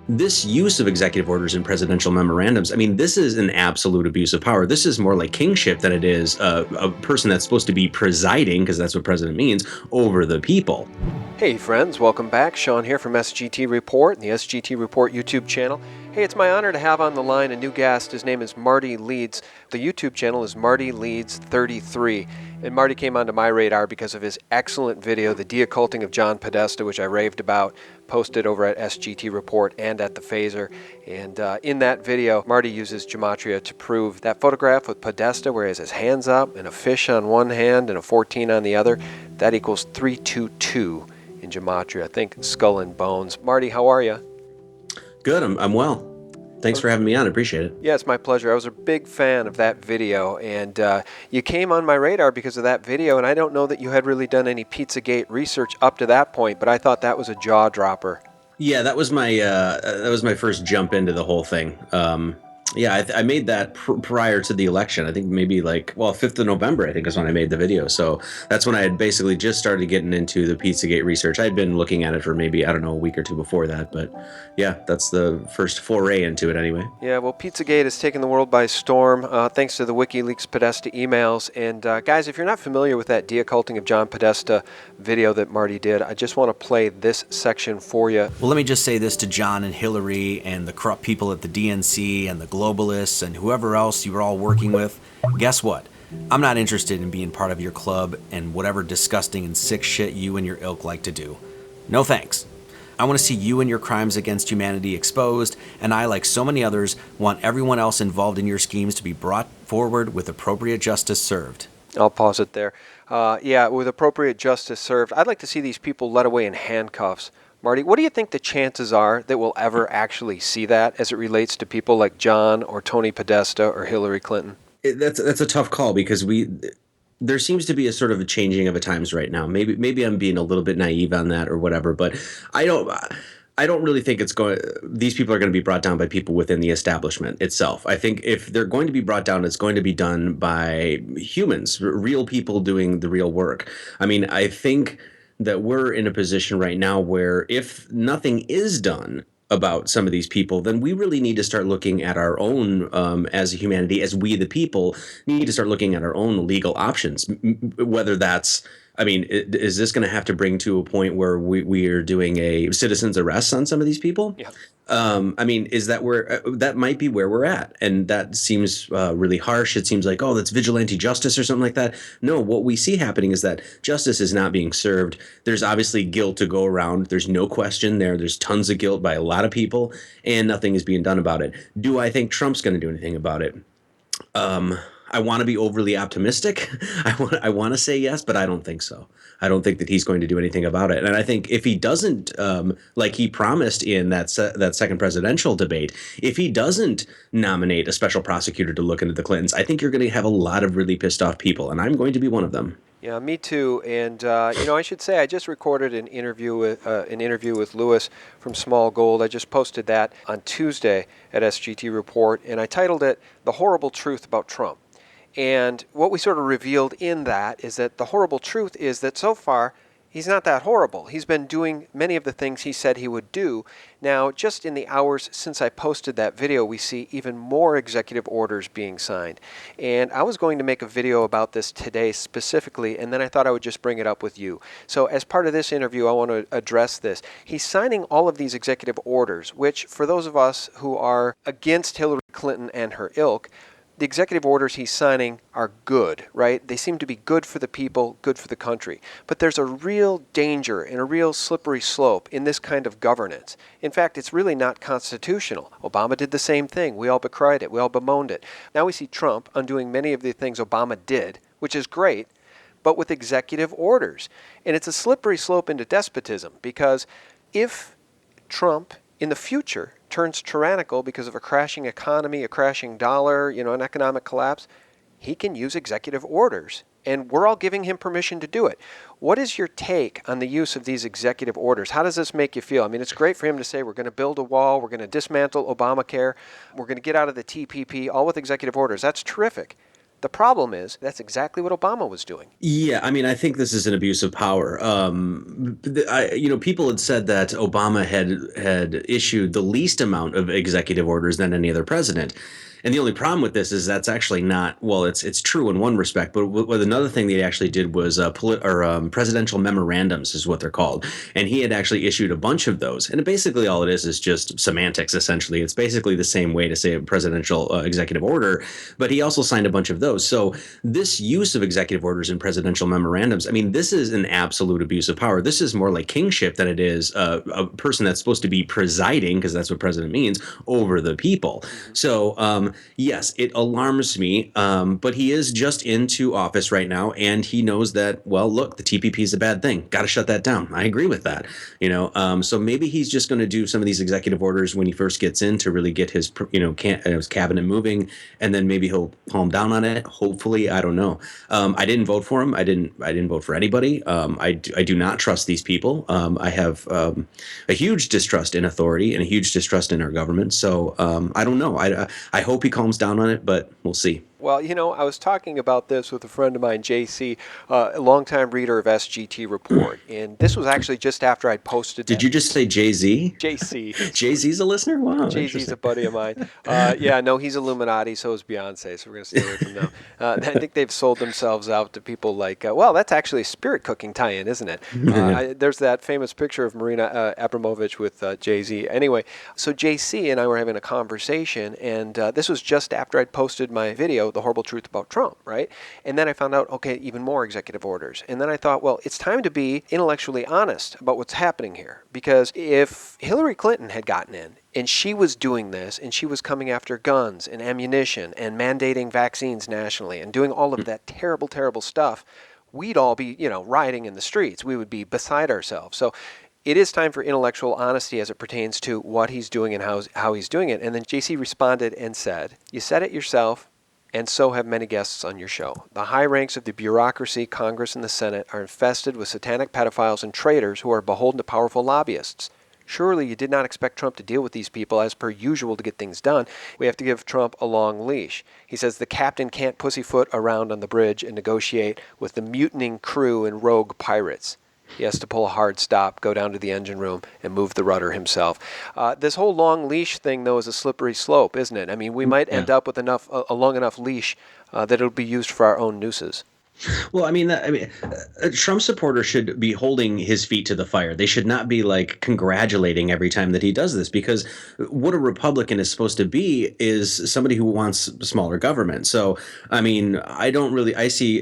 this use of executive orders and presidential memorandums, I mean, this is an absolute abuse of power. This is more like kingship than it is a person that's supposed to be presiding, because that's what president means, over the people. Hey friends, welcome back. Sean here from SGT Report and the SGT Report YouTube channel. Hey, it's my honor to have on the line a new guest. His name is MartyLeeds. The YouTube channel is MartyLeeds 33. And Marty came onto my radar because of his excellent video, The Deocculting of John Podesta, which I raved about, posted over at SGT Report and at the Phaser. And in that video, Marty uses gematria to prove that photograph with Podesta, where he has his hands up and a fish on one hand and a 14 on the other, that equals 322 in gematria. Think skull and bones. Marty, how are you? Good, I'm well. Thanks for having me on. I appreciate it. Yeah, it's my pleasure. I was a big fan of that video, and you came on my radar because of that video, and I don't know that you had really done any Pizzagate research up to that point, but I thought that was a jaw dropper. Yeah, that was my first jump into the whole thing. Yeah, I made that prior to the election. I think maybe 5th of November, I think is when I made the video. So that's when I had basically just started getting into the Pizzagate research. I'd been looking at it for maybe, I don't know, a week or two before that. But yeah, that's the first foray into it anyway. Yeah, well, Pizzagate has taken the world by storm thanks to the WikiLeaks Podesta emails. And guys, if you're not familiar with that Deocculting of John Podesta video that Marty did, I just want to play this section for you. Well, let me just say this to John and Hillary and the corrupt people at the DNC and the globalists and whoever else you were all working with. Guess what? I'm not interested in being part of your club and whatever disgusting and sick shit you and your ilk like to do. No thanks. I want to see you and your crimes against humanity exposed, and I, like so many others, want everyone else involved in your schemes to be brought forward with appropriate justice served. I'll pause it there. Yeah, with appropriate justice served, I'd like to see these people led away in handcuffs. Marty, what do you think the chances are that we'll ever actually see that as it relates to people like John or Tony Podesta or Hillary Clinton? That's a tough call, because there seems to be a sort of a changing of the times right now. Maybe I'm being a little bit naive on that or whatever, but I don't really think these people are going to be brought down by people within the establishment itself. I think if they're going to be brought down, it's going to be done by humans, real people doing the real work. I mean, I think that we're in a position right now where if nothing is done about some of these people, then we really need to start looking at our own, as a humanity, as we the people, need to start looking at our own legal options, whether that's, I mean, is this going to have to bring to a point where we are doing a citizen's arrest on some of these people? Yeah. I mean, is that where that might be where we're at? And that seems really harsh. It seems like, oh, that's vigilante justice or something like that. No, what we see happening is that justice is not being served. There's obviously guilt to go around. There's no question there. There's tons of guilt by a lot of people, and nothing is being done about it. Do I think Trump's going to do anything about it? I want to be overly optimistic. I want to say yes, but I don't think so. I don't think that he's going to do anything about it. And I think if he doesn't, like he promised in that second presidential debate, if he doesn't nominate a special prosecutor to look into the Clintons, I think you're going to have a lot of really pissed off people, and I'm going to be one of them. Yeah, me too. And I should say I just recorded an interview with Lewis from Small Gold. I just posted that on Tuesday at SGT Report, and I titled it "The Horrible Truth About Trump." And what we sort of revealed in that is that the horrible truth is that so far, he's not that horrible. He's been doing many of the things he said he would do. Now, just in the hours since I posted that video, we see even more executive orders being signed. And I was going to make a video about this today specifically, and then I thought I would just bring it up with you. So as part of this interview, I want to address this. He's signing all of these executive orders, which for those of us who are against Hillary Clinton and her ilk, the executive orders he's signing are good, right? They seem to be good for the people, good for the country. But there's a real danger and a real slippery slope in this kind of governance. In fact, it's really not constitutional. Obama did the same thing. We all decried it. We all bemoaned it. Now we see Trump undoing many of the things Obama did, which is great, but with executive orders. And it's a slippery slope into despotism, because if Trump in the future turns tyrannical because of a crashing economy, a crashing dollar, an economic collapse, he can use executive orders. And we're all giving him permission to do it. What is your take on the use of these executive orders? How does this make you feel? I mean, it's great for him to say we're going to build a wall, we're going to dismantle Obamacare, we're going to get out of the TPP, all with executive orders. That's terrific. The problem is that's exactly what Obama was doing. Yeah, I mean, I think this is an abuse of power. People had said that Obama had issued the least amount of executive orders than any other president. And the only problem with this is that's actually not, well, it's true in one respect, but with another thing that he actually did was presidential memorandums is what they're called. And he had actually issued a bunch of those. And basically all it is just semantics, essentially. It's basically the same way to say a presidential executive order, but he also signed a bunch of those. So this use of executive orders and presidential memorandums, I mean, this is an absolute abuse of power. This is more like kingship than it is a person that's supposed to be presiding, because that's what president means, over the people. So, yes, it alarms me, but he is just into office right now, and he knows that, well, look, the TPP is a bad thing. Got to shut that down. I agree with that. So maybe he's just going to do some of these executive orders when he first gets in to really get his cabinet moving, and then maybe he'll calm down on it. Hopefully, I don't know. I didn't vote for him. I didn't vote for anybody. I do not trust these people. I have a huge distrust in authority and a huge distrust in our government. So I don't know. I hope he calms down on it, but we'll see. Well, I was talking about this with a friend of mine, JC, a longtime reader of SGT Report, and this was actually just after I'd posted. Did you just say Jay-Z? JC. Jay-Z's a listener? Wow. Jay-Z's a buddy of mine. Yeah, no, he's Illuminati, so is Beyonce, so we're going to stay away from them. I think they've sold themselves out to people like, well, that's actually a spirit cooking tie-in, isn't it? There's that famous picture of Marina Abramovich with Jay-Z. Anyway, so JC and I were having a conversation, and this was just after I'd posted my video, The Horrible Truth About Trump, right? And then I found out, okay, even more executive orders. And then I thought, well, it's time to be intellectually honest about what's happening here. Because if Hillary Clinton had gotten in, and she was doing this, and she was coming after guns and ammunition and mandating vaccines nationally and doing all of that terrible, terrible stuff, we'd all be, rioting in the streets. We would be beside ourselves. So it is time for intellectual honesty as it pertains to what he's doing and how he's doing it. And then JC responded and said, you said it yourself, and so have many guests on your show. The high ranks of the bureaucracy, Congress, and the Senate are infested with satanic pedophiles and traitors who are beholden to powerful lobbyists. Surely you did not expect Trump to deal with these people as per usual to get things done. We have to give Trump a long leash. He says the captain can't pussyfoot around on the bridge and negotiate with the mutinying crew and rogue pirates. He has to pull a hard stop, go down to the engine room, and move the rudder himself. This whole long leash thing, though, is a slippery slope, isn't it? I mean, we might end up with a long enough leash that it'll be used for our own nooses. Well, a Trump supporter should be holding his feet to the fire. They should not be congratulating every time that he does this, because what a Republican is supposed to be is somebody who wants smaller government. So, I see,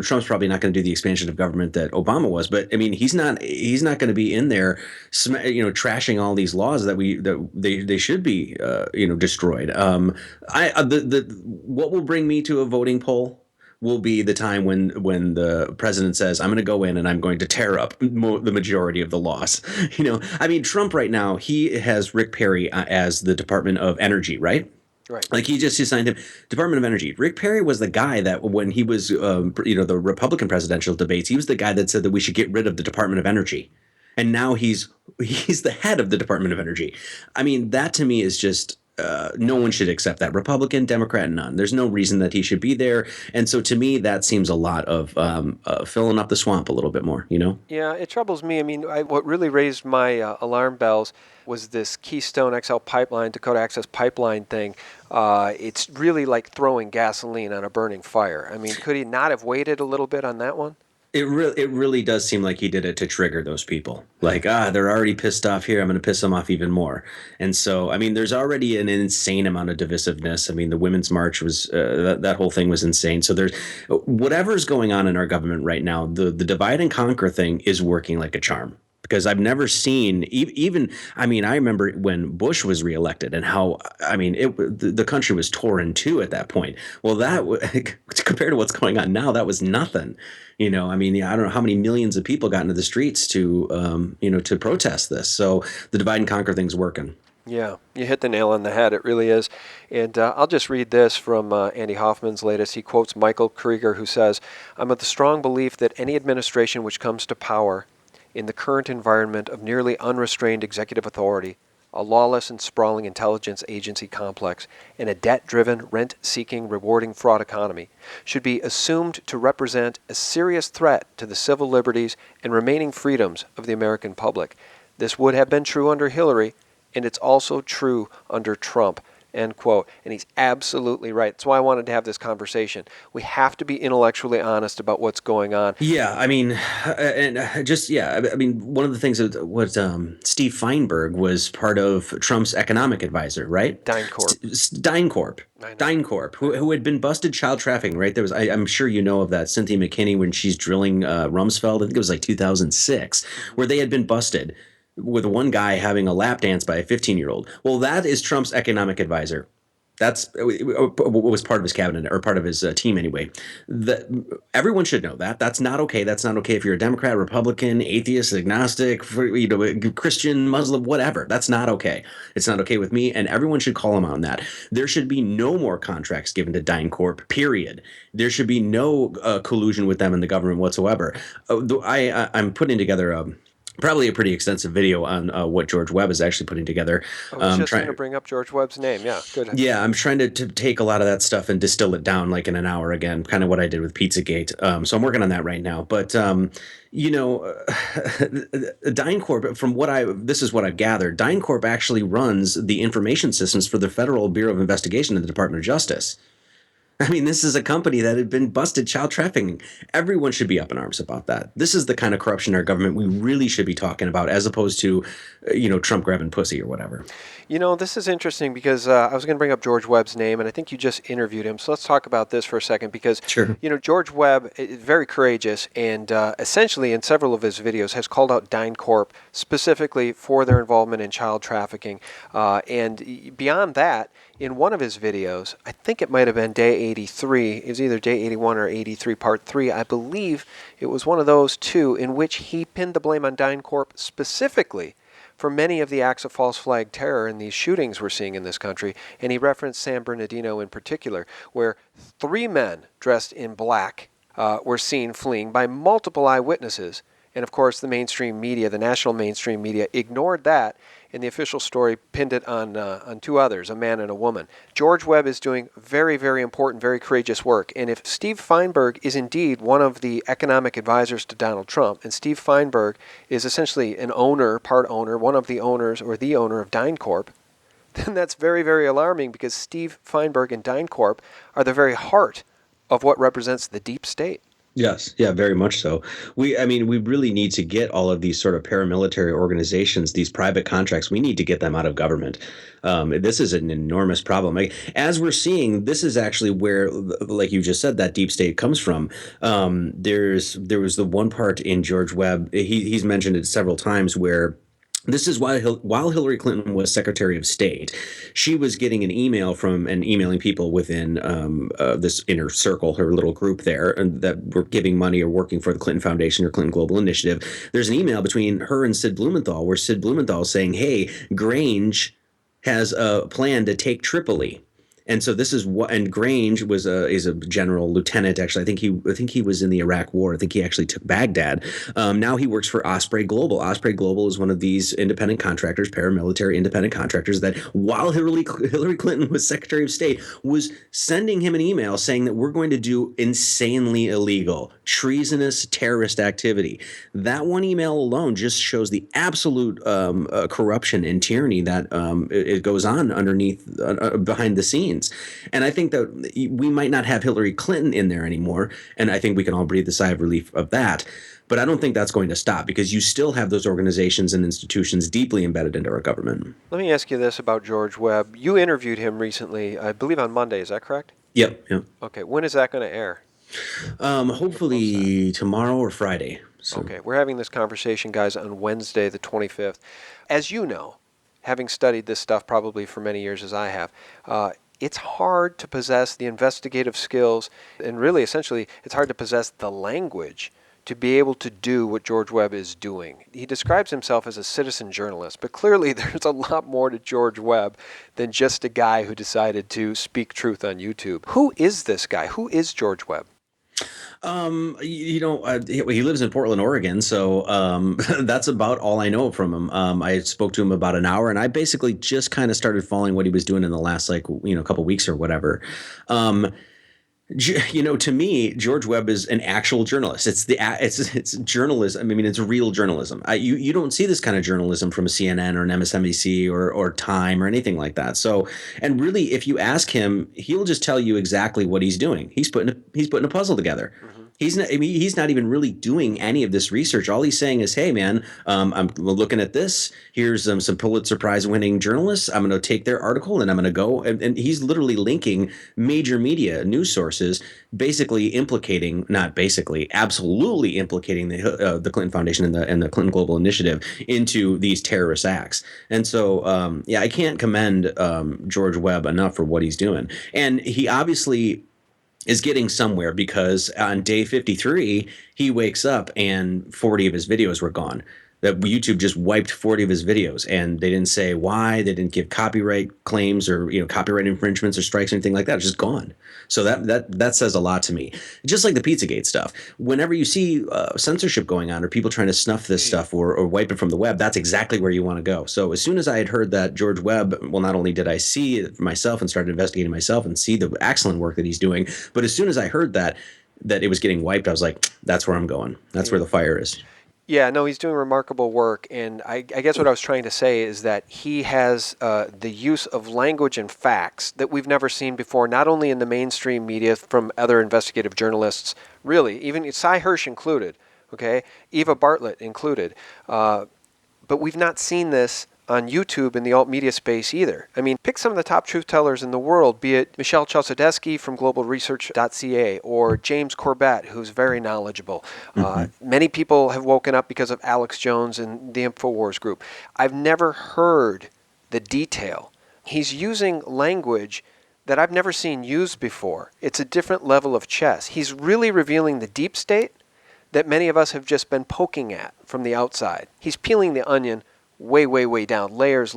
Trump's probably not going to do the expansion of government that Obama was, but he's not going to be in there, trashing all these laws that they should be, destroyed. What will bring me to a voting poll will be the time when the president says, I'm going to go in and I'm going to tear up the majority of the laws. Trump right now, he has Rick Perry as the Department of Energy, right? Right. He just assigned him Department of Energy. Rick Perry was the guy that when he was, the Republican presidential debates, he was the guy that said that we should get rid of the Department of Energy. And now he's the head of the Department of Energy. That to me is just, no one should accept that. Republican, Democrat, none. There's no reason that he should be there. And so to me, that seems a lot of filling up the swamp a little bit more, Yeah, it troubles me. What really raised my alarm bells was this Keystone XL pipeline, Dakota Access Pipeline thing. It's really like throwing gasoline on a burning fire. Could he not have waited a little bit on that one? It really does seem like he did it to trigger those people. They're already pissed off here. I'm going to piss them off even more. And so, there's already an insane amount of divisiveness. The Women's March was, that whole thing was insane. So there's whatever's going on in our government right now, the divide and conquer thing is working like a charm. Because I've never seen I remember when Bush was reelected and how, the country was torn in two at that point. Well, compared to what's going on now, that was nothing. I don't know how many millions of people got into the streets to protest this. So the divide and conquer thing's working. Yeah, you hit the nail on the head. It really is. And I'll just read this from Andy Hoffman's latest. He quotes Michael Krieger, who says, I'm of the strong belief that any administration which comes to power in the current environment of nearly unrestrained executive authority a lawless and sprawling intelligence agency complex, and a debt-driven, rent-seeking, rewarding fraud economy, should be assumed to represent a serious threat to the civil liberties and remaining freedoms of the American public. This would have been true under Hillary, and it's also true under Trump. End quote. And he's absolutely right. That's why I wanted to have this conversation. We have to be intellectually honest about what's going on. Yeah, I mean, I mean, one of the things that was Steve Feinberg was part of Trump's economic advisor, right? DynCorp. DynCorp, who had been busted child trafficking, right? There was, I'm sure you know of that, Cynthia McKinney, when she's drilling Rumsfeld, I think it was like 2006, where they had been busted with one guy having a lap dance by a 15-year-old. Well, that is Trump's economic advisor. That's what was part of his cabinet or part of his team anyway. Everyone should know that. That's not okay. That's not okay if you're a Democrat, Republican, atheist, agnostic, Christian, Muslim, whatever. That's not okay. It's not okay with me, and everyone should call him on that. There should be no more contracts given to DynCorp, period. There should be no collusion with them in the government whatsoever. I'm putting together probably a pretty extensive video on what George Webb is actually putting together. I was just going to bring up George Webb's name. Yeah, good. Yeah, I'm trying to take a lot of that stuff and distill it down like in an hour again, kind of what I did with Pizzagate. So I'm working on that right now. But, DynCorp, this is what I've gathered, DynCorp actually runs the information systems for the Federal Bureau of Investigation and the Department of Justice. I mean, this is a company that had been busted child trafficking. Everyone should be up in arms about that. This is the kind of corruption in our government we really should be talking about, as opposed to, Trump grabbing pussy or whatever. This is interesting because I was going to bring up George Webb's name, and I think you just interviewed him. So let's talk about this for a second because, Sure. George Webb is very courageous and essentially in several of his videos has called out DynCorp specifically for their involvement in child trafficking. And beyond that, in one of his videos, I think it might have been day 83, it was either day 81 or 83 part 3, I believe it was one of those two, in which he pinned the blame on DynCorp specifically for many of the acts of false flag terror and these shootings we're seeing in this country. And he referenced San Bernardino in particular, where 3 men dressed in black were seen fleeing by multiple eyewitnesses. And of course, the mainstream media, the national mainstream media, ignored that, and the official story pinned it on 2 others, a man and a woman. George Webb is doing very, very important, very courageous work. And if Steve Feinberg is indeed one of the economic advisors to Donald Trump, and Steve Feinberg is essentially an owner, part owner, one of the owners or the owner of DynCorp, then that's very, very alarming because Steve Feinberg and DynCorp are the very heart of what represents the deep state. Yes, yeah, very much so. We really need to get all of these sort of paramilitary organizations, these private contracts, we need to get them out of government. This is an enormous problem. As we're seeing, this is actually where, like you just said, that deep state comes from. There was the one part in George Webb, he's mentioned it several times, where this is while Hillary Clinton was Secretary of State, she was getting an email from and emailing people within this inner circle, her little group there, and that were giving money or working for the Clinton Foundation or Clinton Global Initiative. There's an email between her and Sid Blumenthal where Sid Blumenthal is saying, hey, Grange has a plan to take Tripoli. And so this is what, and Grange is a general lieutenant. Actually, I think he was in the Iraq War. I think he actually took Baghdad. Now he works for Osprey Global. Osprey Global is one of these independent contractors, paramilitary independent contractors that, while Hillary Clinton was Secretary of State, was sending him an email saying that we're going to do insanely illegal, treasonous terrorist activity. That one email alone just shows the absolute corruption and tyranny that it goes on underneath, behind the scenes. And I think that we might not have Hillary Clinton in there anymore, and I think we can all breathe a sigh of relief of that. But I don't think that's going to stop because you still have those organizations and institutions deeply embedded into our government. Let me ask you this about George Webb. You interviewed him recently, I believe on Monday, is that correct? Yep. Okay, when is that going to air? Hopefully tomorrow or Friday. So. Okay, we're having this conversation, guys, on Wednesday the 25th. As you know, having studied this stuff probably for many years as I have, it's hard to possess the investigative skills, and really, essentially, it's hard to possess the language to be able to do what George Webb is doing. He describes himself as a citizen journalist, but clearly there's a lot more to George Webb than just a guy who decided to speak truth on YouTube. Who is this guy? Who is George Webb? He lives in Portland, Oregon, so that's about all I know from him. I spoke to him about an hour, and I basically just kind of started following what he was doing in the last, like, couple weeks or whatever. Um, to me, George Webb is an actual journalist. It's journalism. I mean, it's real journalism. You don't see this kind of journalism from a CNN or an MSNBC or Time or anything like that. So, and really, if you ask him, he'll just tell you exactly what he's doing. He's putting a puzzle together. He's not. I mean, he's not even really doing any of this research. All he's saying is, "Hey, man, I'm looking at this. Here's some Pulitzer Prize-winning journalists. I'm going to take their article and I'm going to go." And he's literally linking major media news sources, basically implicating, not basically, absolutely implicating the Clinton Foundation and the Clinton Global Initiative into these terrorist acts. And so, I can't commend George Webb enough for what he's doing. And he obviously is getting somewhere, because on day 53, he wakes up and 40 of his videos were gone. That YouTube just wiped 40 of his videos, and they didn't say why. They didn't give copyright claims or copyright infringements or strikes or anything like that. It's just gone. So that says a lot to me. Just like the Pizzagate stuff. Whenever you see censorship going on or people trying to snuff this stuff or wipe it from the web, that's exactly where you want to go. So as soon as I had heard that George Webb, well, not only did I see it for myself and started investigating myself and see the excellent work that he's doing, but as soon as I heard that it was getting wiped, I was like, that's where I'm going. That's where the fire is. Yeah, no, he's doing remarkable work, and I guess what I was trying to say is that he has the use of language and facts that we've never seen before, not only in the mainstream media from other investigative journalists, really, even Cy Hirsch included, okay, Eva Bartlett included, but we've not seen this on YouTube in the alt media space either. I mean, pick some of the top truth tellers in the world, be it Michelle Chossudesky from globalresearch.ca or James Corbett, who's very knowledgeable. Many people have woken up because of Alex Jones and the InfoWars group. I've never heard the detail. He's using language that I've never seen used before. It's a different level of chess. He's really revealing the deep state that many of us have just been poking at from the outside. He's peeling the onion way, way, way down, layers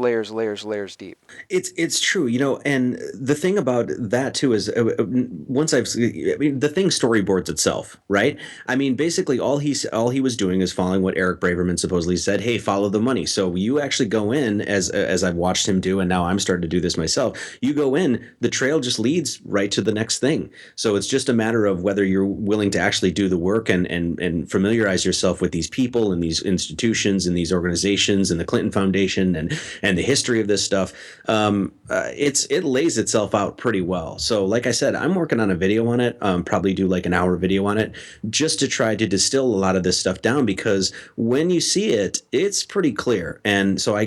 deep. It's true, and the thing about that too is the thing storyboards itself, right? I mean, basically all he was doing is following what Eric Braverman supposedly said, hey, follow the money. So you actually go in, as I've watched him do, and now I'm starting to do this myself, you go in, the trail just leads right to the next thing. So it's just a matter of whether you're willing to actually do the work and familiarize yourself with these people and these institutions and these organizations and the Clinton Foundation and the history of this stuff. It lays itself out pretty well. So like I said, I'm working on a video on it, probably do like an hour video on it, just to try to distill a lot of this stuff down, because when you see it, it's pretty clear. And so I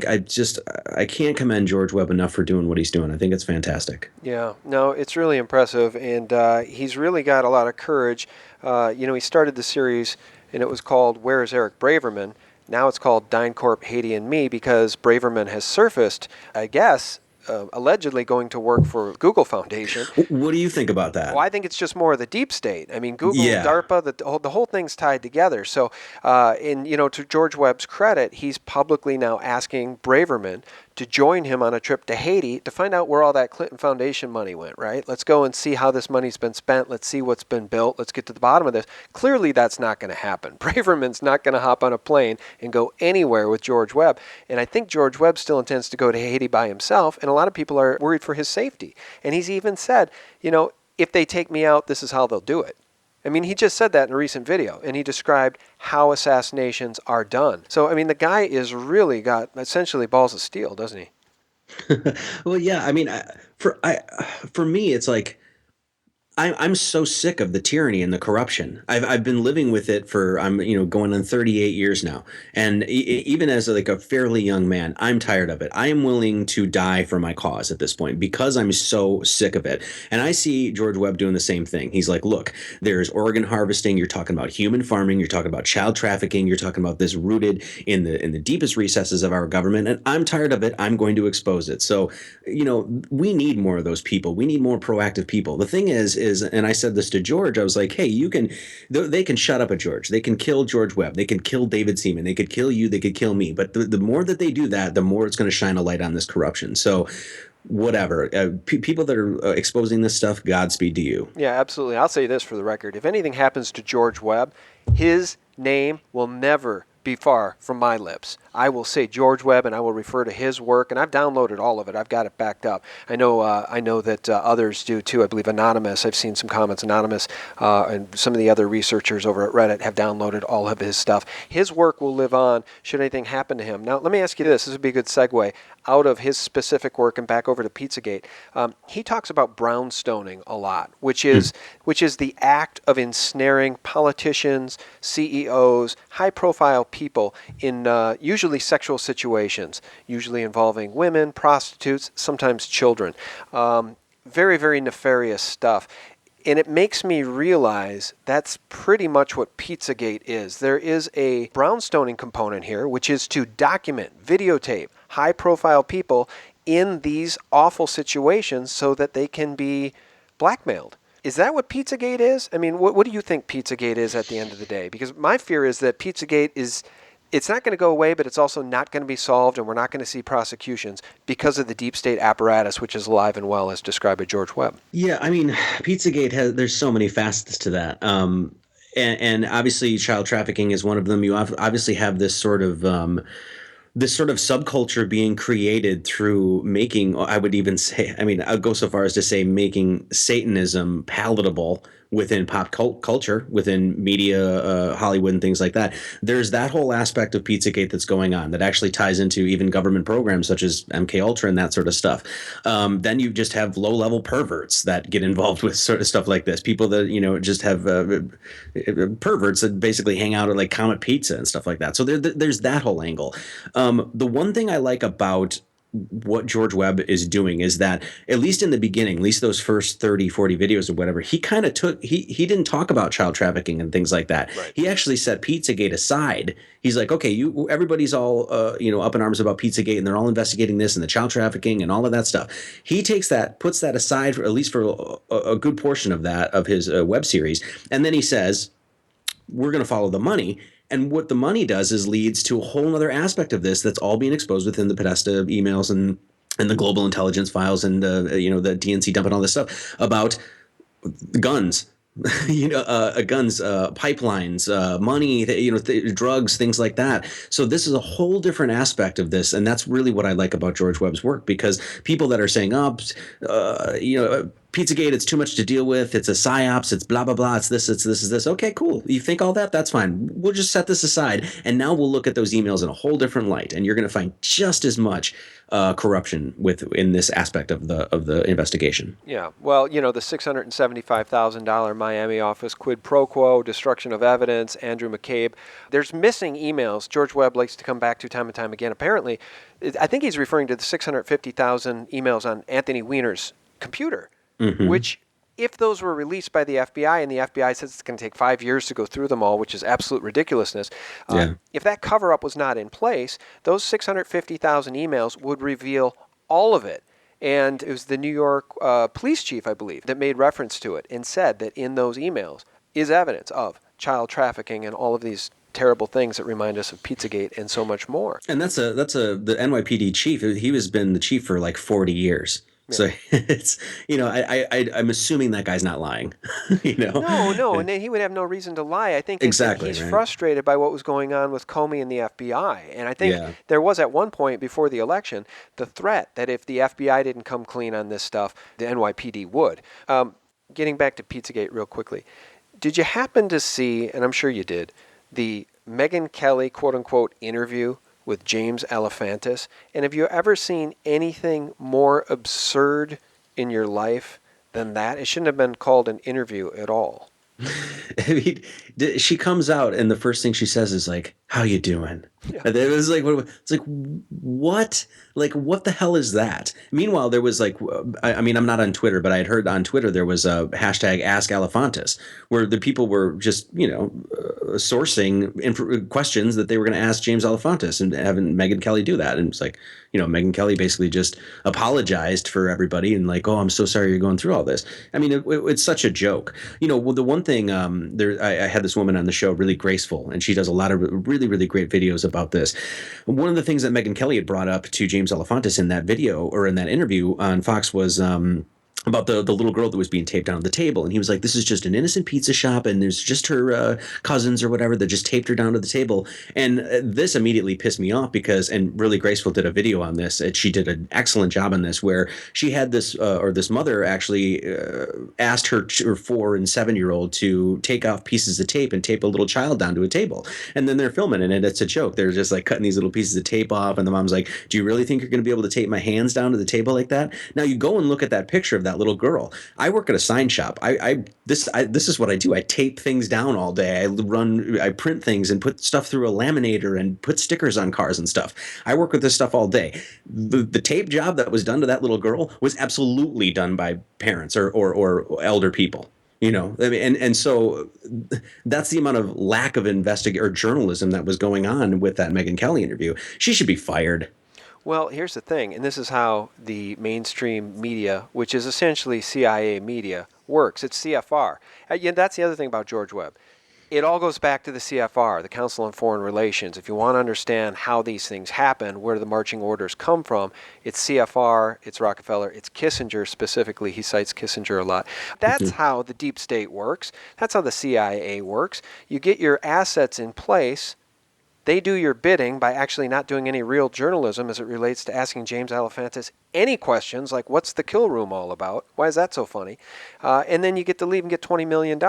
can't commend George Webb enough for doing what he's doing. I think it's fantastic. Yeah, no, it's really impressive, and he's really got a lot of courage. He started the series, and it was called Where is Eric Braverman? Now it's called DynCorp, Haiti, and Me, because Braverman has surfaced, I guess, allegedly going to work for Google Foundation. What do you think about that? Well, I think it's just more of the deep state. I mean, Google, DARPA, the whole thing's tied together. So, to George Webb's credit, he's publicly now asking Braverman to join him on a trip to Haiti to find out where all that Clinton Foundation money went, right? Let's go and see how this money's been spent. Let's see what's been built. Let's get to the bottom of this. Clearly, that's not going to happen. Braverman's not going to hop on a plane and go anywhere with George Webb. And I think George Webb still intends to go to Haiti by himself, and a lot of people are worried for his safety. And he's even said, if they take me out, this is how they'll do it. I mean, he just said that in a recent video, and he described how assassinations are done. So, I mean, the guy is really got essentially balls of steel, doesn't he? Well, yeah. I mean, for me, it's like I'm so sick of the tyranny and the corruption. I've been living with it for going on 38 years now, and even as like a fairly young man, I'm tired of it. I am willing to die for my cause at this point because I'm so sick of it. And I see George Webb doing the same thing. He's like, look, there's organ harvesting. You're talking about human farming. You're talking about child trafficking. You're talking about this rooted in the deepest recesses of our government. And I'm tired of it. I'm going to expose it. So, we need more of those people. We need more proactive people. The thing is, and I said this to George, I was like, hey, they can shut up at George. They can kill George Webb. They can kill David Seaman. They could kill you. They could kill me. But the more that they do that, the more it's going to shine a light on this corruption. So whatever. People that are exposing this stuff, Godspeed to you. Yeah, absolutely. I'll say this for the record. If anything happens to George Webb, his name will never be far from my lips. I will say George Webb, and I will refer to his work, and I've downloaded all of it. I've got it backed up. I know that others do too. I believe Anonymous. I've seen some comments. Anonymous and some of the other researchers over at Reddit have downloaded all of his stuff. His work will live on should anything happen to him. Now, let me ask you this. This would be a good segue out of his specific work and back over to Pizzagate. He talks about brownstoning a lot, which is the act of ensnaring politicians, CEOs, high-profile people in usually sexual situations, usually involving women, prostitutes, sometimes children. Very, very nefarious stuff. And it makes me realize that's pretty much what Pizzagate is. There is a brownstoning component here, which is to document, videotape high-profile people in these awful situations so that they can be blackmailed. Is that what Pizzagate is? I mean, what do you think Pizzagate is at the end of the day? Because my fear is that Pizzagate it's not going to go away, but it's also not going to be solved, and we're not going to see prosecutions because of the deep state apparatus, which is alive and well, as described by George Webb. Yeah, I mean, Pizzagate there's so many facets to that. And obviously child trafficking is one of them. You obviously have this sort of subculture being created through making, I would even say, I mean, I'll go so far as to say making Satanism palatable within pop culture, within media, Hollywood and things like that. There's that whole aspect of Pizzagate that's going on that actually ties into even government programs such as MK Ultra and that sort of stuff. Then you just have low-level perverts that get involved with sort of stuff like this. People that, just have perverts that basically hang out at like Comet Pizza and stuff like that. So there's that whole angle. The one thing I like about what George Webb is doing is that, at least in the beginning, at least those first 30, 40 videos or whatever, he kind of he didn't talk about child trafficking and things like that. Right. He actually set Pizzagate aside. He's like, okay, everybody's all, up in arms about Pizzagate, and they're all investigating this and the child trafficking and all of that stuff. He takes that, puts that aside at least for a good portion of that, of his web series. And then he says, we're going to follow the money. And what the money does is leads to a whole other aspect of this that's all being exposed within the Podesta emails and the global intelligence files and the DNC dump and all this stuff about guns. Guns, pipelines, money, drugs, things like that. So this is a whole different aspect of this, and that's really what I like about George Webb's work, because people that are saying, Pizzagate, it's too much to deal with, it's a psyops, it's blah, blah, blah, it's this. Okay, cool. You think all that? That's fine. We'll just set this aside, and now we'll look at those emails in a whole different light, and you're going to find just as much corruption in this aspect of the investigation. Yeah, well, the $675,000 Miami office quid pro quo, destruction of evidence, Andrew McCabe. There's missing emails George Webb likes to come back to time and time again. Apparently, I think he's referring to the 650,000 emails on Anthony Weiner's computer, which, if those were released by the FBI, and the FBI says it's going to take 5 years to go through them all, which is absolute ridiculousness, if that cover-up was not in place, those 650,000 emails would reveal all of it. And it was the New York police chief, I believe, that made reference to it and said that in those emails is evidence of child trafficking and all of these terrible things that remind us of Pizzagate and so much more. And that's the NYPD chief. He has been the chief for like 40 years. Yeah. So it's, I'm assuming that guy's not lying, No, and he would have no reason to lie. I think exactly, he's frustrated by what was going on with Comey and the FBI. And I think there was at one point before the election the threat that if the FBI didn't come clean on this stuff, the NYPD would. Getting back to Pizzagate real quickly, did you happen to see, and I'm sure you did, the Megyn Kelly quote-unquote interview with James Alefantis? And have you ever seen anything more absurd in your life than that? It shouldn't have been called an interview at all. I mean, she comes out and the first thing she says is like, "How you doing?" Yeah. And it was like, it's like, what? Like, what the hell is that? Meanwhile, there was like, I mean, I'm not on Twitter, but I had heard on Twitter there was a hashtag Ask Alefantis, where the people were just, sourcing questions that they were going to ask James Alefantis and having Megyn Kelly do that. And it's like, Megyn Kelly basically just apologized for everybody and like, "Oh, I'm so sorry you're going through all this." I mean, it's such a joke. Well, the one thing thing, I had this woman on the show, really graceful, and she does a lot of really, really great videos about this. One of the things that Megyn Kelly had brought up to James Alefantis in that video, or in that interview on Fox, was about the little girl that was being taped down to the table. And he was like, this is just an innocent pizza shop, and there's just her cousins or whatever that just taped her down to the table. And this immediately pissed me off because, and Really Graceful did a video on this, and she did an excellent job on this, where she had this, or this mother actually asked her 4 and 7-year-old to take off pieces of tape and tape a little child down to a table. And then they're filming it, and it's a joke. They're just like cutting these little pieces of tape off, and the mom's like, do you really think you're going to be able to tape my hands down to the table like that? Now you go and look at that picture of that little girl. I work at a sign shop. This is what I do. I tape things down all day. I print things and put stuff through a laminator and put stickers on cars and stuff. I work with this stuff all day. The tape job that was done to that little girl was absolutely done by parents or elder people. You know, I mean, and so that's the amount of lack of or journalism that was going on with that Megyn Kelly interview. She should be fired. Well, here's the thing, and this is how the mainstream media, which is essentially CIA media, works. It's CFR. That's the other thing about George Webb. It all goes back to the CFR, the Council on Foreign Relations. If you want to understand how these things happen, where the marching orders come from, it's CFR, it's Rockefeller, it's Kissinger specifically. He cites Kissinger a lot. That's how the deep state works. That's how the CIA works. You get your assets in place. They do your bidding by actually not doing any real journalism as it relates to asking James Alefantis any questions like, what's the kill room all about? Why is that so funny? And then you get to leave and get $20 million.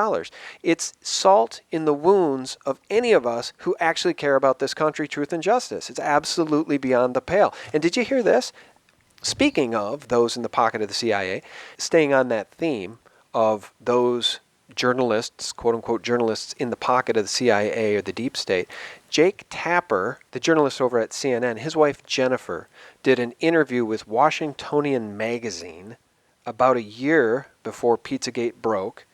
It's salt in the wounds of any of us who actually care about this country, truth, and justice. It's absolutely beyond the pale. And did you hear this? Speaking of those in the pocket of the CIA, staying on that theme of those journalists, quote-unquote journalists in the pocket of the CIA or the deep state, Jake Tapper, the journalist over at CNN, his wife Jennifer, did an interview with Washingtonian Magazine about a year before Pizzagate broke.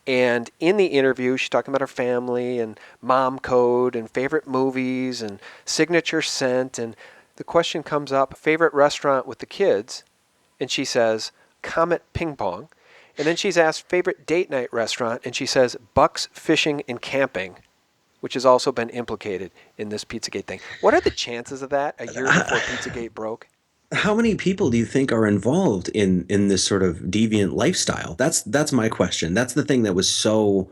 And in the interview, she's talking about her family and mom code and favorite movies and signature scent. And the question comes up, favorite restaurant with the kids? And she says, Comet Ping Pong. And then she's asked favorite date night restaurant, and she says Buck's Fishing and Camping, which has also been implicated in this Pizzagate thing. What are the chances of that a year before Pizzagate broke? How many people do you think are involved in this sort of deviant lifestyle? That's my question. That's the thing that was so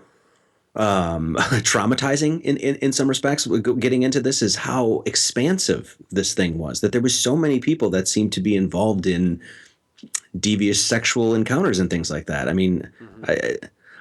traumatizing in some respects. Getting into this is how expansive this thing was, that there was so many people that seemed to be involved in devious sexual encounters and things like that. I mean,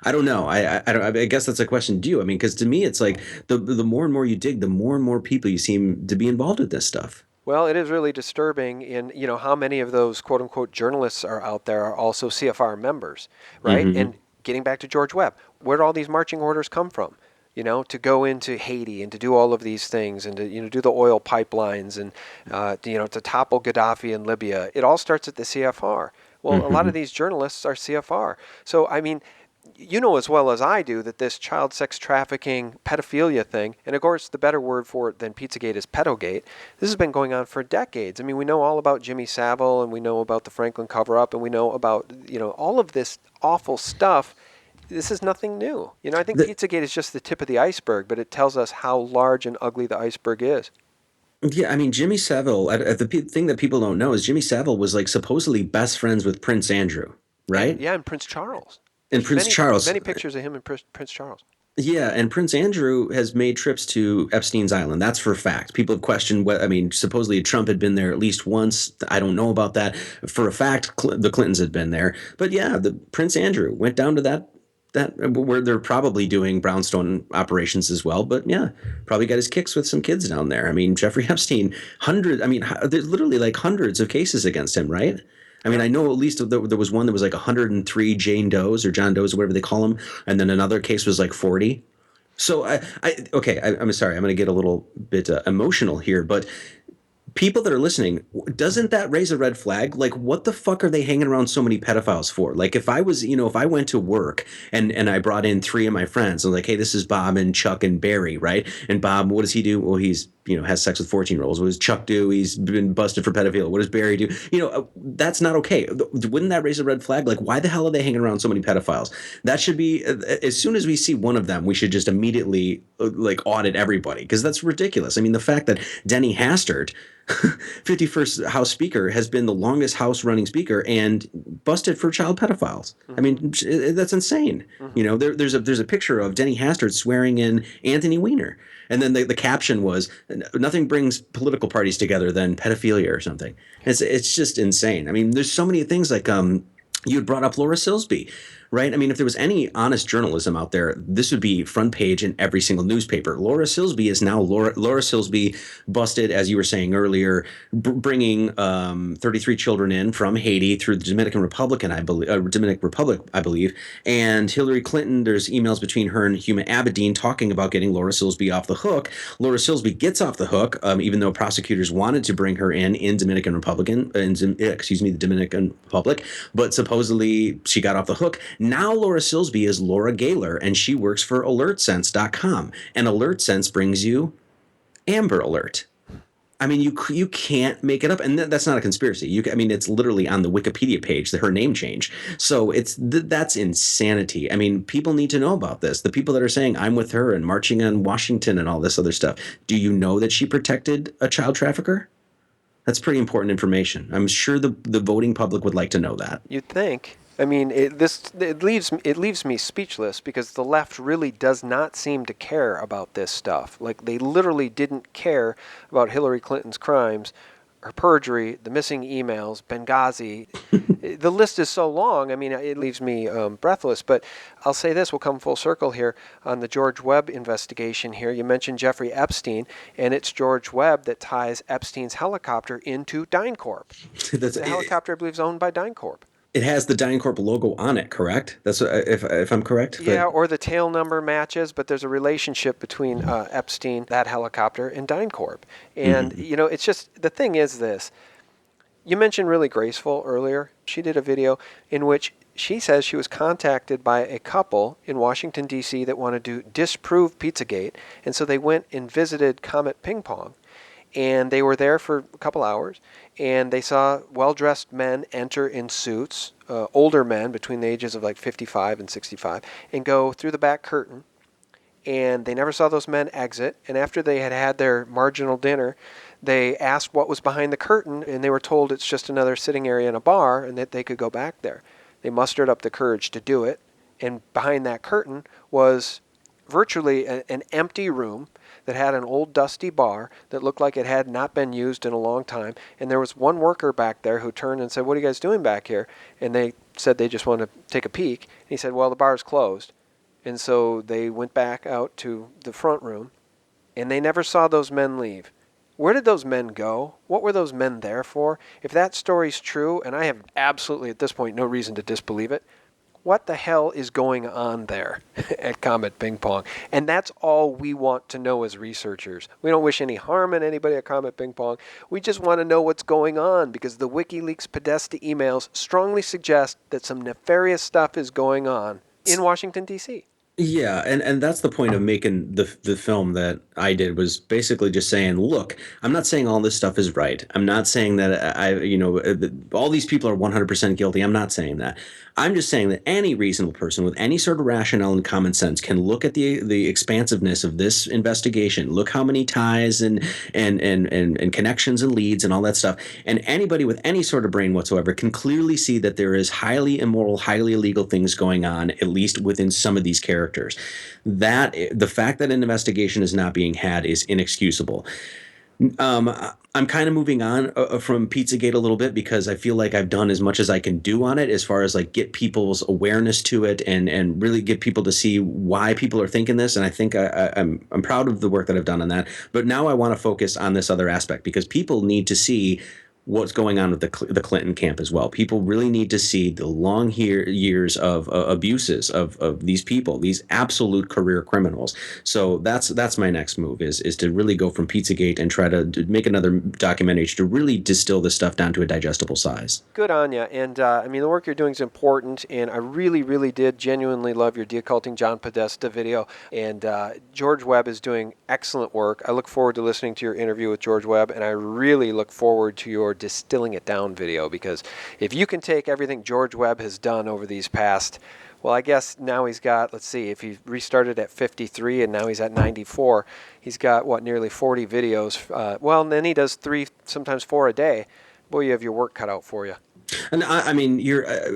I don't know. I guess that's a question to you. I mean, because to me, it's like the more and more you dig, the more and more people you seem to be involved with this stuff. Well, it is really disturbing in, how many of those quote-unquote journalists are out there are also CFR members, right? Mm-hmm. And getting back to George Webb, where do all these marching orders come from? To go into Haiti and to do all of these things and to, do the oil pipelines and, to topple Gaddafi in Libya. It all starts at the CFR. Well, a lot of these journalists are CFR. So, I mean, you know as well as I do that this child sex trafficking, pedophilia thing, and of course the better word for it than Pizzagate is pedogate, this has been going on for decades. I mean, we know all about Jimmy Savile, and we know about the Franklin cover-up, and we know about, all of this awful stuff. This is nothing new. I think Pizzagate is just the tip of the iceberg, but it tells us how large and ugly the iceberg is. Yeah, I mean, Jimmy Savile, the thing that people don't know is Jimmy Savile was like supposedly best friends with Prince Andrew, right? And Prince Charles. And Prince Charles. Many pictures of him and Prince Charles. Yeah, and Prince Andrew has made trips to Epstein's Island. That's for a fact. People have questioned supposedly Trump had been there at least once. I don't know about that. For a fact, the Clintons had been there. But yeah, the Prince Andrew went down to that where they're probably doing brownstone operations as well. But yeah, probably got his kicks with some kids down there. I mean, Jeffrey Epstein, there's literally like hundreds of cases against him, right? I mean, I know at least there was one that was like 103 Jane Does or John Does or whatever they call them. And then another case was like 40. So I'm sorry, I'm going to get a little bit emotional here, but people that are listening, doesn't that raise a red flag? Like, what the fuck are they hanging around so many pedophiles for? Like, if I was, if I went to work and I brought in 3 of my friends, I'm like, hey, this is Bob and Chuck and Barry, right? And Bob, what does he do? Well, he's has sex with 14-year-olds? What does Chuck do? He's been busted for pedophilia. What does Barry do? That's not okay. Wouldn't that raise a red flag? Like, why the hell are they hanging around so many pedophiles? That should be, as soon as we see one of them, we should just immediately audit everybody, because that's ridiculous. I mean, the fact that Denny Hastert, 51st House Speaker, has been the longest House running Speaker and busted for child pedophiles. Mm-hmm. I mean, that's insane. Mm-hmm. There's a picture of Denny Hastert swearing in Anthony Weiner. And then the caption was, nothing brings political parties together than pedophilia or something. It's just insane. I mean, there's so many things like you had brought up Laura Silsby, right? I mean, if there was any honest journalism out there, this would be front page in every single newspaper. Laura Silsby is now Laura Silsby busted, as you were saying earlier, bringing 33 children in from Haiti through the Dominican Republic, I believe. And Hillary Clinton, there's emails between her and Huma Abedin talking about getting Laura Silsby off the hook. Laura Silsby gets off the hook, even though prosecutors wanted to bring her in the Dominican Republic, but supposedly she got off the hook. Now Laura Silsby is Laura Gaylor, and she works for alertsense.com. And AlertSense brings you Amber Alert. I mean, you can't make it up. And that's not a conspiracy. It's literally on the Wikipedia page, her name change. So that's insanity. I mean, people need to know about this. The people that are saying, I'm with her and marching on Washington and all this other stuff. Do you know that she protected a child trafficker? That's pretty important information. I'm sure the voting public would like to know that. You'd think. I mean, it leaves me speechless, because the left really does not seem to care about this stuff. Like, they literally didn't care about Hillary Clinton's crimes, her perjury, the missing emails, Benghazi. The list is so long. I mean, it leaves me breathless. But I'll say this, we'll come full circle here on the George Webb investigation here. You mentioned Jeffrey Epstein, and it's George Webb that ties Epstein's helicopter into DynCorp. The helicopter, I believe, is owned by DynCorp. It has the DynCorp logo on it, correct? That's if I'm correct. Yeah, or the tail number matches, but there's a relationship between Epstein, that helicopter, and DynCorp. And it's just, the thing is this. You mentioned Really Graceful earlier. She did a video in which she says she was contacted by a couple in Washington, D.C. that wanted to disprove Pizzagate, and so they went and visited Comet Ping Pong. And they were there for a couple hours, and they saw well-dressed men enter in suits, older men between the ages of like 55 and 65, and go through the back curtain. And they never saw those men exit. And after they had their marginal dinner, they asked what was behind the curtain, and they were told it's just another sitting area in a bar and that they could go back there. They mustered up the courage to do it, and behind that curtain was virtually an empty room that had an old dusty bar that looked like it had not been used in a long time. And there was one worker back there who turned and said, "What are you guys doing back here?" And they said they just wanted to take a peek. And he said, "Well, the bar's closed." And so they went back out to the front room, and they never saw those men leave. Where did those men go? What were those men there for? If that story's true, and I have absolutely at this point no reason to disbelieve it, what the hell is going on there at Comet Ping Pong? And that's all we want to know as researchers. We don't wish any harm on anybody at Comet Ping Pong. We just want to know what's going on, because the WikiLeaks Podesta emails strongly suggest that some nefarious stuff is going on in Washington, D.C. Yeah, and that's the point of making the film that I did, was basically just saying, look, I'm not saying all this stuff is right. I'm not saying that all these people are 100% guilty. I'm not saying that. I'm just saying that any reasonable person with any sort of rationale and common sense can look at the expansiveness of this investigation, look how many ties and connections and leads and all that stuff, and anybody with any sort of brain whatsoever can clearly see that there is highly immoral, highly illegal things going on, at least within some of these characters. That the fact that an investigation is not being had is inexcusable. I'm kind of moving on from Pizzagate a little bit, because I feel like I've done as much as I can do on it, as far as like get people's awareness to it and really get people to see why people are thinking this. And I think I'm proud of the work that I've done on that. But now I want to focus on this other aspect, because people need to see what's going on with the Clinton camp as well. People really need to see the long years of abuses of these people, these absolute career criminals. So that's my next move is to really go from Pizzagate and try to make another documentary to really distill this stuff down to a digestible size. Good on you. And I mean, the work you're doing is important. And I really, really did genuinely love your Deocculting John Podesta video. And George Webb is doing excellent work. I look forward to listening to your interview with George Webb. And I really look forward to your Distilling It Down video, because if you can take everything George Webb has done over these past, well, I guess now he's got, let's see, if he restarted at 53 and now he's at 94, he's got, what, nearly 40 videos. Well, and then he does 3, sometimes 4 a day. Boy, you have your work cut out for you. And I mean,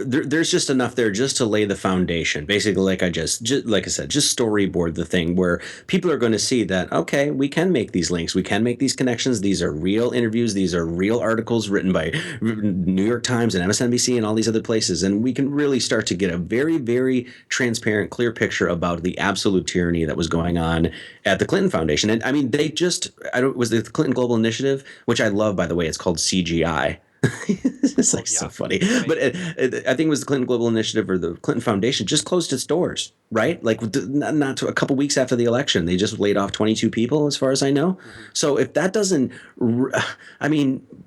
there's just enough there just to lay the foundation. Basically, like I said, just storyboard the thing where people are going to see that, okay, we can make these links, we can make these connections. These are real interviews, these are real articles written by New York Times and MSNBC and all these other places, and we can really start to get a very, very transparent, clear picture about the absolute tyranny that was going on at the Clinton Foundation. And I mean, was the Clinton Global Initiative, which I love, by the way, it's called CGI. It's like so funny, but I think it was the Clinton Global Initiative or the Clinton Foundation just closed its doors, right? Like not a couple weeks after the election, they just laid off 22 people, as far as I know. Mm-hmm. So if that doesn't,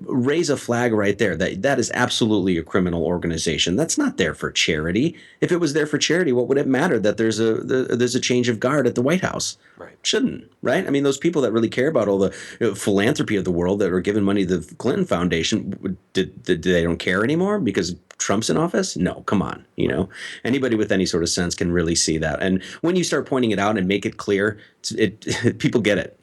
raise a flag right there, that is absolutely a criminal organization. That's not there for charity. If it was there for charity, what would it matter that there's a change of guard at the White House? Right. Shouldn't, right? I mean, those people that really care about all the philanthropy of the world that are giving money to the Clinton Foundation, did they don't care anymore because Trump's in office? No, come on. Anybody with any sort of sense can really see that. And when you start pointing it out and make it clear, people get it,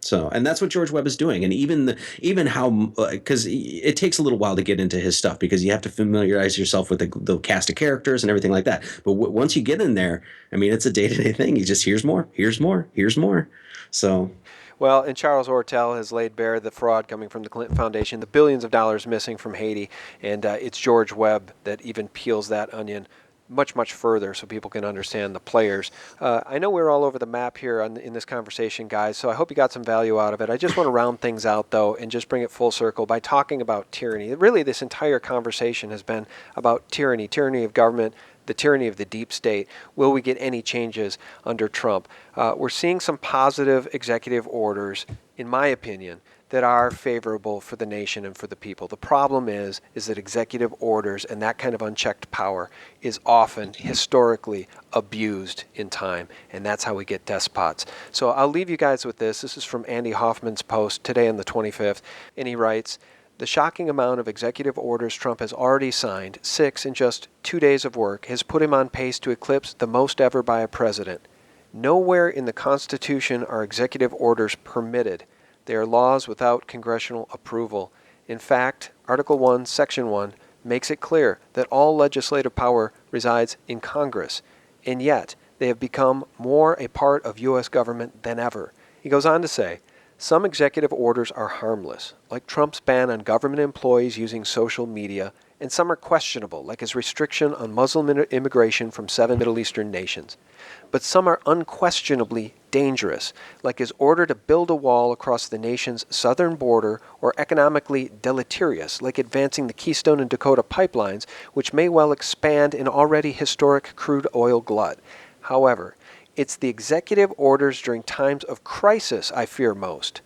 So, and that's what George Webb is doing. And even how, because it takes a little while to get into his stuff because you have to familiarize yourself with the cast of characters and everything like that. But once you get in there, I mean, it's a day-to-day thing. You just here's more. So. Well, and Charles Ortel has laid bare the fraud coming from the Clinton Foundation, the billions of dollars missing from Haiti, and it's George Webb that even peels that onion much, much further so people can understand the players. I know we're all over the map here in this conversation, guys, so I hope you got some value out of it. I just want to round things out, though, and just bring it full circle by talking about tyranny. Really, this entire conversation has been about tyranny of government, the tyranny of the deep state. Will we get any changes under Trump? We're seeing some positive executive orders, in my opinion, that are favorable for the nation and for the people. The problem is that executive orders and that kind of unchecked power is often historically abused in time, and that's how we get despots. So I'll leave you guys with this. This is from Andy Hoffman's post today on the 25th, and he writes, "The shocking amount of executive orders Trump has already signed, 6 in just 2 days of work, has put him on pace to eclipse the most ever by a president. Nowhere in the Constitution are executive orders permitted. They are laws without congressional approval. In fact, Article 1, Section 1 makes it clear that all legislative power resides in Congress, and yet they have become more a part of U.S. government than ever." He goes on to say, "Some executive orders are harmless, like Trump's ban on government employees using social media, and some are questionable, like his restriction on Muslim immigration from 7 Middle Eastern nations. But some are unquestionably dangerous, like his order to build a wall across the nation's southern border, or economically deleterious, like advancing the Keystone and Dakota pipelines, which may well expand an already historic crude oil glut. However, it's the executive orders during times of crisis I fear most.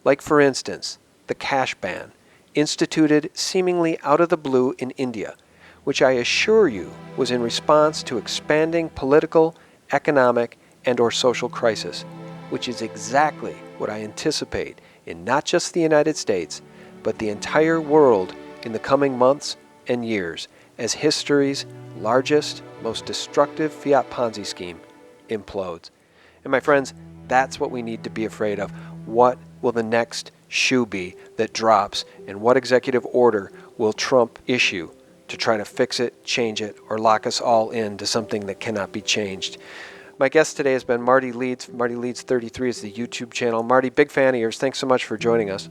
Like, for instance, the cash ban, instituted seemingly out of the blue in India, which I assure you was in response to expanding political, economic, and/or social crisis, which is exactly what I anticipate in not just the United States, but the entire world in the coming months and years, as history's largest, most destructive fiat Ponzi scheme implodes." And my friends, that's what we need to be afraid of. What will the next shoe be that drops, and what executive order will Trump issue to try to fix it, change it, or lock us all into something that cannot be changed? My guest today has been Marty Leeds. Marty Leeds 33 is the YouTube channel. Marty, big fan of yours. Thanks so much for joining us.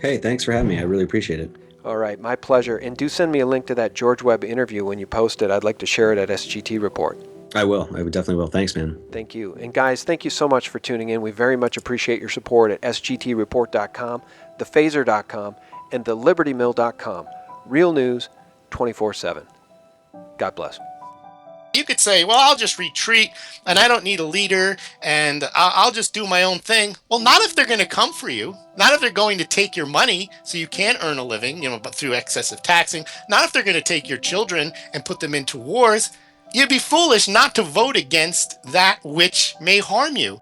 Hey, thanks for having me. I really appreciate it. All right, my pleasure. And do send me a link to that George Webb interview when you post it. I'd like to share it at SGT Report. I will. I definitely will. Thanks, man. Thank you. And guys, thank you so much for tuning in. We very much appreciate your support at sgtreport.com, thephaser.com, and thelibertymill.com. Real news 24/7. God bless. You could say, well, I'll just retreat and I don't need a leader and I'll just do my own thing. Well, not if they're going to come for you. Not if they're going to take your money so you can't earn a living, but through excessive taxing. Not if they're going to take your children and put them into wars. You'd be foolish not to vote against that which may harm you.